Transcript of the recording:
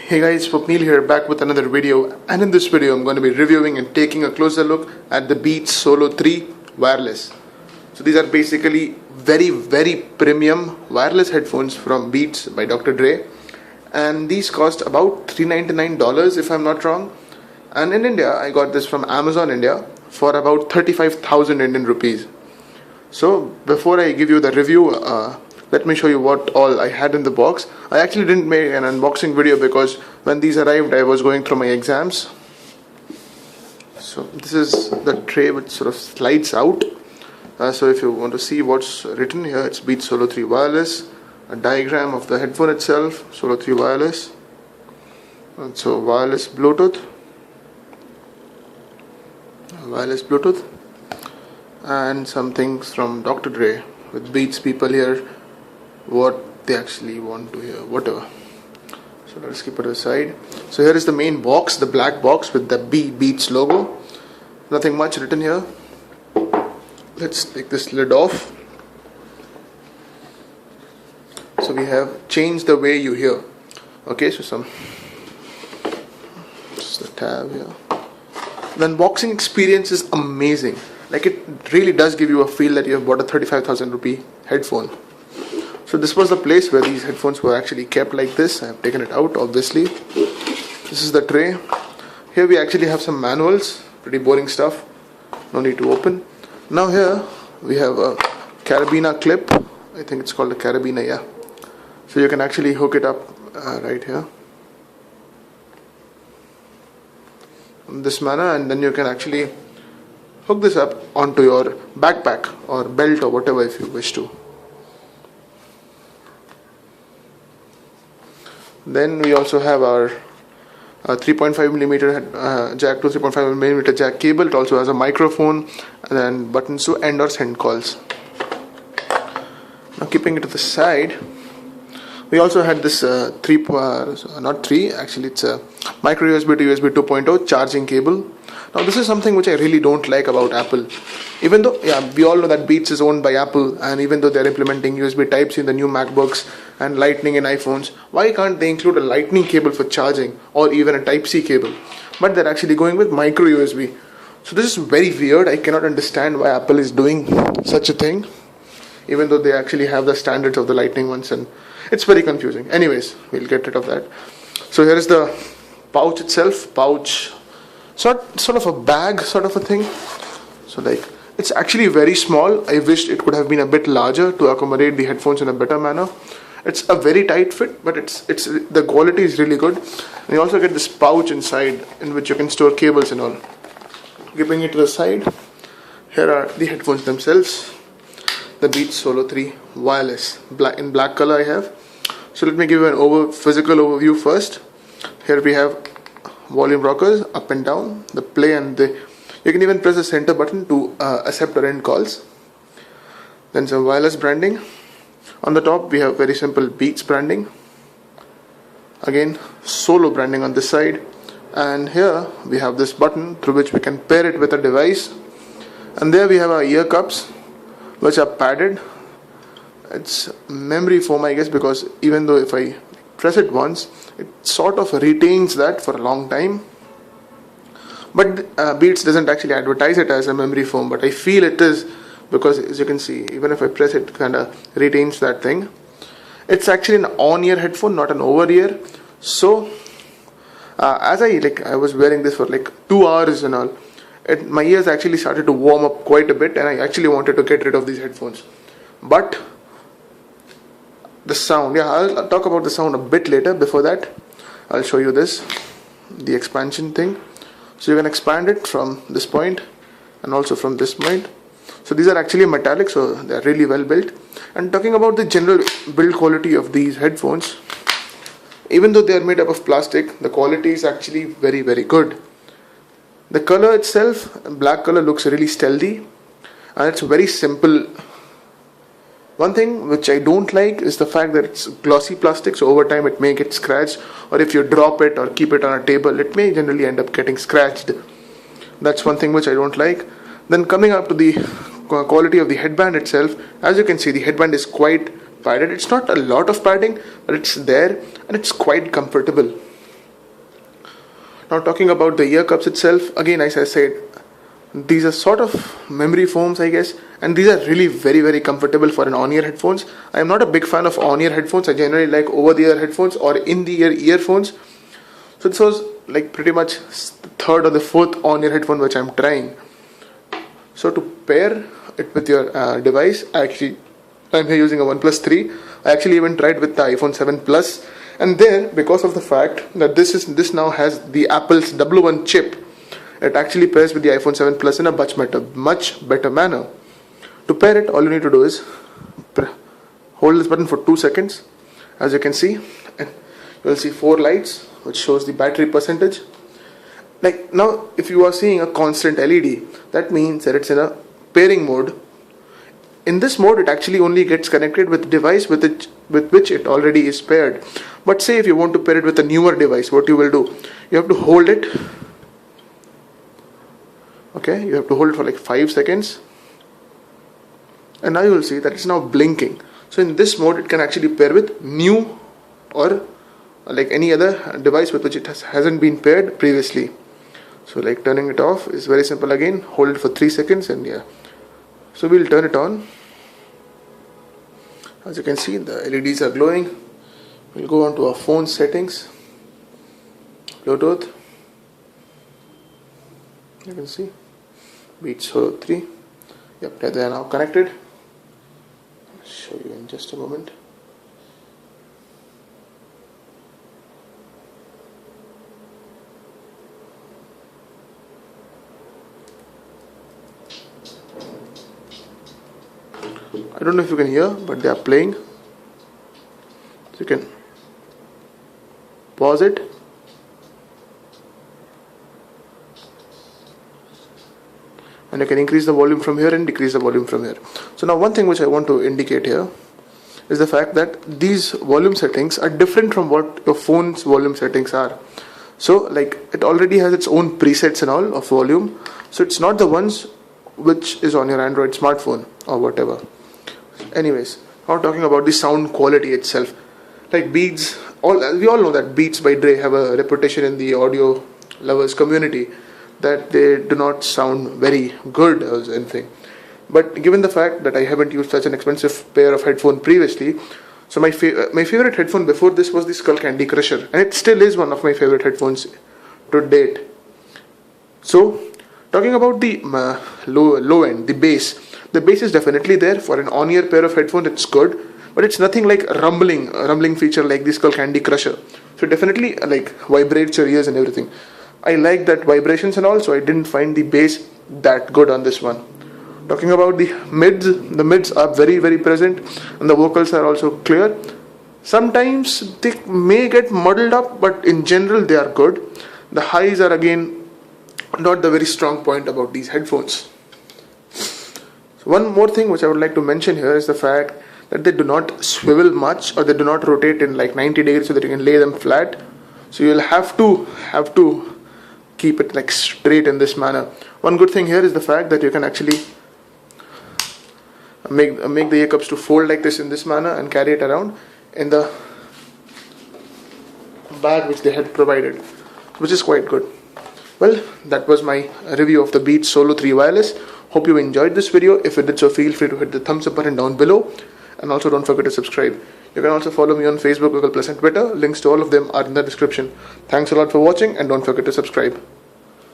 Hey guys, Swapnil here, back with another video, and in this video I'm going to be reviewing and taking a closer look at the Beats Solo 3 wireless. So these are basically very premium wireless headphones from Beats by Dr. Dre, and these cost about $399 if I'm not wrong, and in India I got this from Amazon India for about 35,000 Indian rupees. So before I give you the review, let me show you what all I had in the box. I actually didn't make an unboxing video because when these arrived I was going through my exams. So this is the tray which sort of slides out. So if you want to see what's written here, it's Beats Solo 3 wireless, a diagram of the headphone itself, Solo 3 wireless, and so wireless Bluetooth, and some things from Dr. Dre with Beats people here, what they actually want to hear, whatever. So let's keep it aside. So here is the main box, the black box with the Beats logo. Nothing much written here. Let's take this lid off. So we have changed the way you hear. Okay, so just the tab here. The unboxing experience is amazing. Like, it really does give you a feel that you have bought a 35,000 rupee headphone. So this was the place where these headphones were actually kept like this. I have taken it out, obviously. This is the tray. Here we actually have some manuals, pretty boring stuff, no need to open. Now here we have a carabiner clip. I think it's called a carabiner, yeah. So you can actually hook it up right here in this manner, and then you can actually hook this up onto your backpack or belt or whatever if you wish to. Then we also have our 3.5mm jack to 3.5mm jack cable. It also has a microphone and then buttons to end or send calls. Now keeping it to the side, we also had this it's a micro USB to USB 2.0 charging cable. Now this is something which I really don't like about Apple. Even though, we all know that Beats is owned by Apple, and even though they're implementing USB Type-C in the new MacBooks and Lightning in iPhones, why can't they include a Lightning cable for charging or even a Type-C cable? But they're actually going with micro USB. So this is very weird. I cannot understand why Apple is doing such a thing, even though they actually have the standards of the Lightning ones, and it's very confusing. Anyways, we'll get rid of that. So here is the pouch itself. Sort of a bag sort of a thing. So like, it's actually very small. I wished it could have been a bit larger to accommodate the headphones in a better manner. It's a very tight fit, but it's the quality is really good. And you also get this pouch inside in which you can store cables and all. Keeping it to the side, here are the headphones themselves. The Beats Solo 3 wireless, in black color I have. So let me give you an physical overview first. Here we have volume rockers, up and down, the play, and you can even press the center button to accept or end calls. Then some wireless branding. On the top we have very simple Beats branding. Again, Solo branding on this side. And here we have this button through which we can pair it with a device. And there we have our ear cups, which are padded. It's memory foam, I guess, because even though if I press it once, it sort of retains that for a long time. But Beats doesn't actually advertise it as a memory foam, but I feel it is, because as you can see, even if I press it, it kind of retains that thing. It's actually an on-ear headphone, not an over-ear. So as I was wearing this for like 2 hours and all, my ears actually started to warm up quite a bit, and I actually wanted to get rid of these headphones. But the sound, I'll talk about the sound a bit later. Before that, I'll show you the expansion thing. So you can expand it from this point and also from this point. So these are actually metallic, so they're really well built. And talking about the general build quality of these headphones, even though they are made up of plastic, the quality is actually very good. The color itself, black color, looks really stealthy, and it's very simple. One thing which I don't like is the fact that it's glossy plastic, so over time it may get scratched, or if you drop it or keep it on a table, it may generally end up getting scratched. That's one thing which I don't like. Then coming up to the quality of the headband itself, as you can see, the headband is quite padded. It's not a lot of padding, but it's there and it's quite comfortable. Now talking about the ear cups itself, again as I said, these are sort of memory foams, I guess, and these are really very very comfortable for an on-ear headphones. I am not a big fan of on-ear headphones. I generally like over-the-ear headphones or in-the-ear earphones. So this was like pretty much the third or the fourth on-ear headphone which I'm trying. So to pair it with your device, I'm here using a OnePlus 3. I actually even tried with the iPhone 7 Plus, and there, because of the fact that this now has the Apple's W1 chip, it actually pairs with the iPhone 7 Plus in a much better manner. To pair it, all you need to do is hold this button for 2 seconds. As you can see, and you will see 4 lights which shows the battery percentage. Like now, if you are seeing a constant LED, that means that it's in a pairing mode. In this mode, it actually only gets connected with the device with which it already is paired. But say if you want to pair it with a newer device, what you will do? You have to hold it. Okay, you have to hold it for like 5 seconds. And now you will see that it's now blinking. So in this mode, it can actually pair with new or like any other device with which it hasn't been paired previously. So like turning it off is very simple again. Hold it for 3 seconds and yeah. So we'll turn it on. As you can see, the LEDs are glowing. We'll go on to our phone settings. Bluetooth. You can see Beats Solo 3. Yep, they are now connected. I'll show you in just a moment. I don't know if you can hear, but they are playing. So you can pause it. And you can increase the volume from here and decrease the volume from here. So now one thing which I want to indicate here is the fact that these volume settings are different from what your phone's volume settings are. So like it already has its own presets and all of volume. So it's not the ones which is on your Android smartphone or whatever. Anyways, now talking about the sound quality itself. Like Beats, we all know that Beats by Dre have a reputation in the audio lovers community that they do not sound very good or anything. But given the fact that I haven't used such an expensive pair of headphones previously, so my favorite headphone before this was the Skull Candy Crusher, and it still is one of my favorite headphones to date. So talking about the low end, the bass is definitely there. For an on-ear pair of headphones, it's good, but it's nothing like a rumbling feature like the Skull Candy Crusher. So definitely like vibrates your ears and everything. I like that vibrations and all, so I didn't find the bass that good on this one. Talking about the mids are very very present, and the vocals are also clear. Sometimes they may get muddled up, but in general they are good. The highs are again not the very strong point about these headphones. So one more thing which I would like to mention here is the fact that they do not swivel much, or they do not rotate in like 90 degrees so that you can lay them flat. So you'll have to keep it like straight in this manner. One good thing here is the fact that you can actually make the ear cups to fold like this in this manner and carry it around in the bag which they had provided, which is quite good. Well, that was my review of the Beats Solo 3 Wireless. Hope you enjoyed this video. If you did so, feel free to hit the thumbs up button down below, and also don't forget to subscribe. You can also follow me on Facebook, Google+, and Twitter. Links to all of them are in the description. Thanks a lot for watching, and don't forget to subscribe.